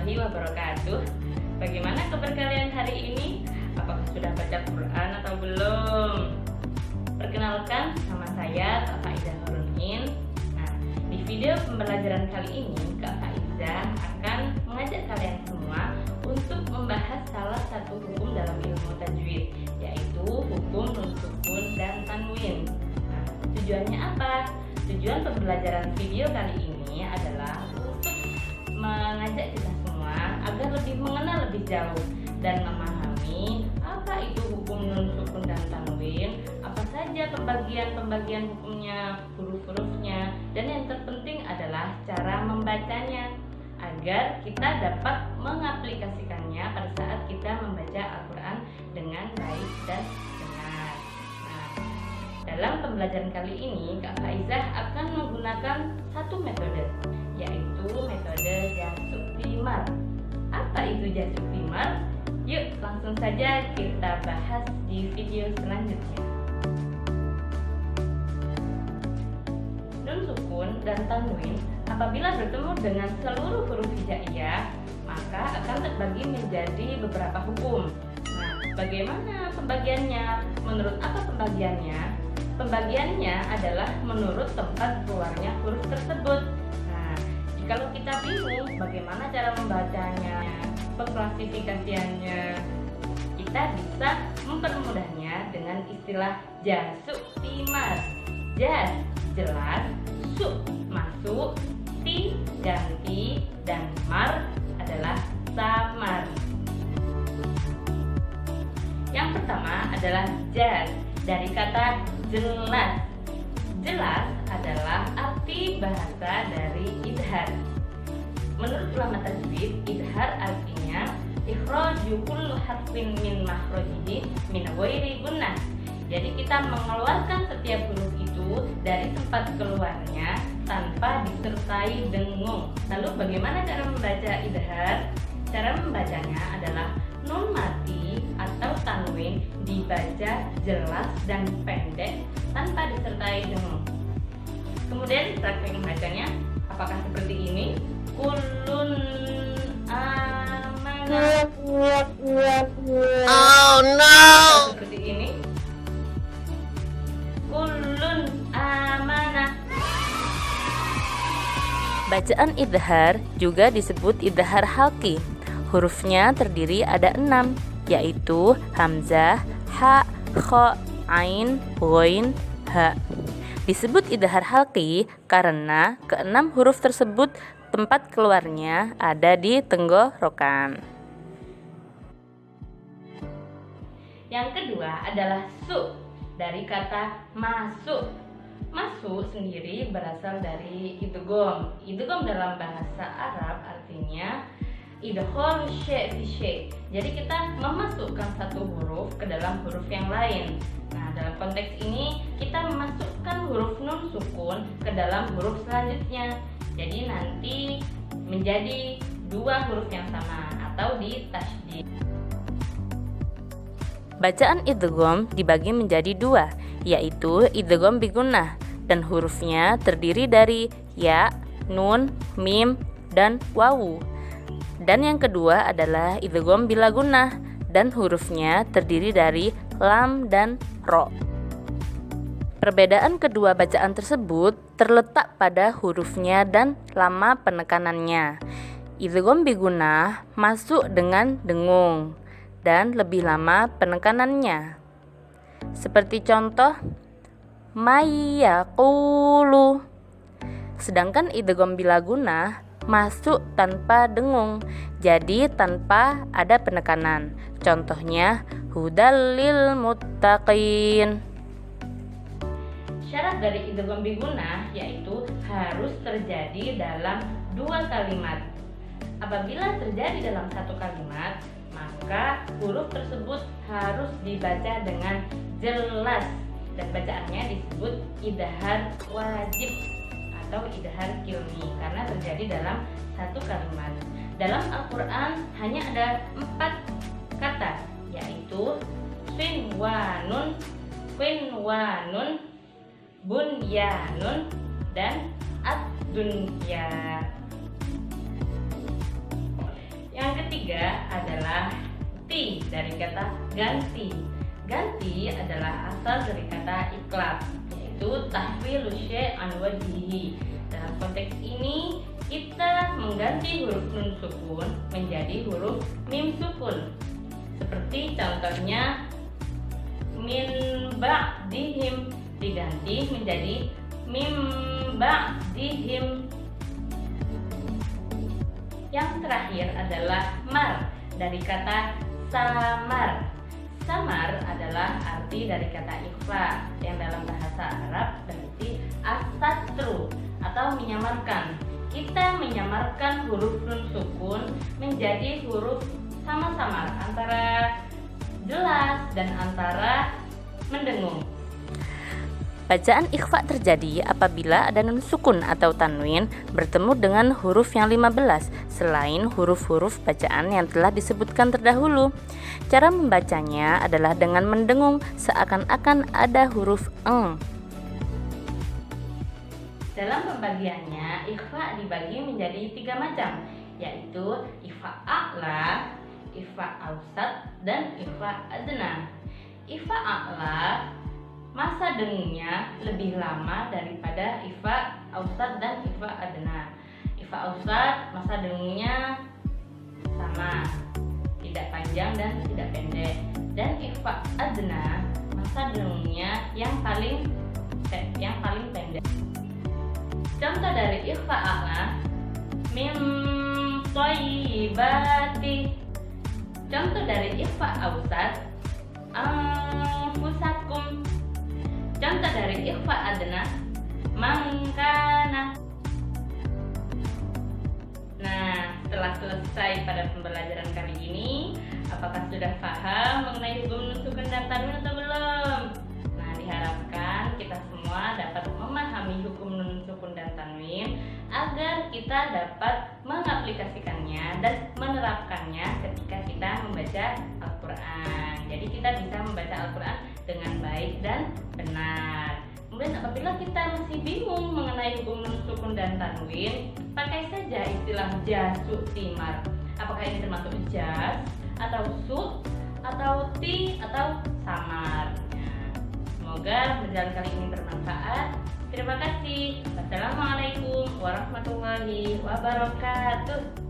warahmatullahi wabarakatuh. Bagaimana kabar kalian hari ini? Apakah sudah baca Quran atau belum? Perkenalkan, nama saya Kak Faizah Nurunin. Nah, di video pembelajaran kali ini Kak Faizah akan mengajak kalian semua untuk membahas salah satu hukum dalam ilmu tajwid, yaitu hukum nun sukun dan tanwin. Nah, tujuannya apa? Tujuan pembelajaran video kali ini adalah untuk mengajak kita semua agar lebih mengenal lebih jauh dan memahami apa itu hukum nun sukun dan tanwin, apa saja pembagian hukumnya, huruf-hurufnya, dan yang terpenting adalah cara membacanya agar kita dapat mengaplikasikannya pada saat kita membaca Al-Quran dengan baik dan benar. Nah, dalam pembelajaran kali ini Kak Faizah akan menggunakan satu metode, yaitu metode Jasuk Timar. Apa itu Jasuk Timar? Yuk langsung saja kita bahas di video selanjutnya. Nun sukun dan tanwin apabila bertemu dengan seluruh huruf hijaiyah maka akan terbagi menjadi beberapa hukum. Nah, bagaimana pembagiannya? Menurut apa pembagiannya? Pembagiannya adalah menurut tempat keluarnya huruf tersebut. Nah, jikalau kita bingung bagaimana cara membacanya, pengklasifikasiannya, kita bisa mempermudahnya dengan istilah Jasuk Timar. Jas jelas, suk masuk, ti ganti, dan mar adalah samar. Yang pertama adalah jas, dari kata jelas. Jelas adalah arti bahasa dari idhar. Menurut ulama tajwid, idhar artinya ikhraju kullu harfin min makhrajihi min ghairi gunnah. Jadi kita mengeluarkan setiap huruf itu dari tempat keluarnya tanpa disertai dengung. Lalu bagaimana cara membaca idhar? Cara membacanya adalah nun mati atau tanwin dibaca jelas dan pendek tanpa disertai dengung. Kemudian praktek membacanya apakah seperti ini? Kullun amanah. Oh no! Seperti ini. Kullun amanah. Bacaan idhar juga disebut idhar halqi. Hurufnya terdiri ada 6, yaitu hamzah, ha, kha, ain, ghain, ha. Disebut idhar halqi karena keenam huruf tersebut tempat keluarnya ada di tenggorokan. Yang kedua adalah su, dari kata masuk. Masuk sendiri berasal dari idgham. Idgham dalam bahasa Arab artinya idkhal syai' fi syai'. Jadi kita memasukkan satu huruf ke dalam huruf yang lain. Nah, dalam konteks ini kita memasukkan huruf nun sukun ke dalam huruf selanjutnya. Jadi nanti menjadi dua huruf yang sama atau ditasydid. Bacaan idgham dibagi menjadi dua, yaitu idgham bigunnah, dan hurufnya terdiri dari ya, nun, mim, dan wawu. Dan yang kedua adalah idgham bila gunnah, dan hurufnya terdiri dari lam dan ro. Perbedaan kedua bacaan tersebut terletak pada hurufnya dan lama penekanannya. Idgham bigunnah masuk dengan dengung dan lebih lama penekanannya. Seperti contoh mayyaqulu. Sedangkan idgham bila gunnah masuk tanpa dengung, jadi tanpa ada penekanan. Contohnya hudal lil muttaqin. Syarat dari idgham bigunnah yaitu harus terjadi dalam dua kalimat. Apabila terjadi dalam satu kalimat, maka huruf tersebut harus dibaca dengan jelas dan bacaannya disebut idhar wajib atau idhar kilmi karena terjadi dalam satu kalimat. Dalam Al-Quran hanya ada 4 kata, yaitu sinwanun, qinwanun, bunyanun, dan ad-dunya. ketiga adalah ti dari kata ganti. Ganti adalah asal dari kata ikhlas, yaitu tahwilu syai' an wajhihi. Dalam konteks ini kita mengganti huruf nun sukun menjadi huruf mim sukun. Seperti contohnya min ba'dihim diganti menjadi mim ba'dihim. Yang terakhir adalah mar dari kata samar. Samar adalah arti dari kata ikhfa yang dalam bahasa Arab berarti as-satru atau menyamarkan. Kita menyamarkan huruf nun sukun menjadi huruf sama-samar antara jelas dan antara mendengung. Bacaan ikhfa terjadi apabila ada nun sukun atau tanwin bertemu dengan huruf yang 15 selain huruf-huruf bacaan yang telah disebutkan terdahulu. Cara membacanya adalah dengan mendengung seakan-akan ada huruf eng. Dalam pembagiannya, ikhfa dibagi menjadi 3 macam, yaitu ikhfa a'la, ikhfa awsat, dan ikhfa adna. Ikhfa a'la masa dengungnya lebih lama daripada ikhfa awsat dan ikhfa adna. Ikhfa awsat masa dengungnya sama, tidak panjang dan tidak pendek. Dan ikhfa adna masa dengungnya yang paling pendek. Contoh dari ikhfa a'la, min thayyibati. Contoh dari ikhfa awsat, anfusakum. Contoh dari ikhfa adna, mangkana. Nah, setelah selesai pada pembelajaran kali ini, apakah sudah paham mengenai hukum nun sukun dan tanwin atau belum? Nah, diharapkan kita semua dapat memahami hukum nun sukun dan tanwin agar kita dapat mengaplikasikannya dan menerapkannya ketika kita membaca Al-Quran. Jadi kita bisa membaca Al-Quran dengan baik dan benar. Kemudian apabila kita masih bingung mengenai hukum nun sukun dan tanwin, pakai saja istilah jasu timar. Apakah ini termasuk jas atau su atau ti atau samar? Semoga pelajaran kali ini bermanfaat. Terima kasih. Wassalamualaikum warahmatullahi wabarakatuh.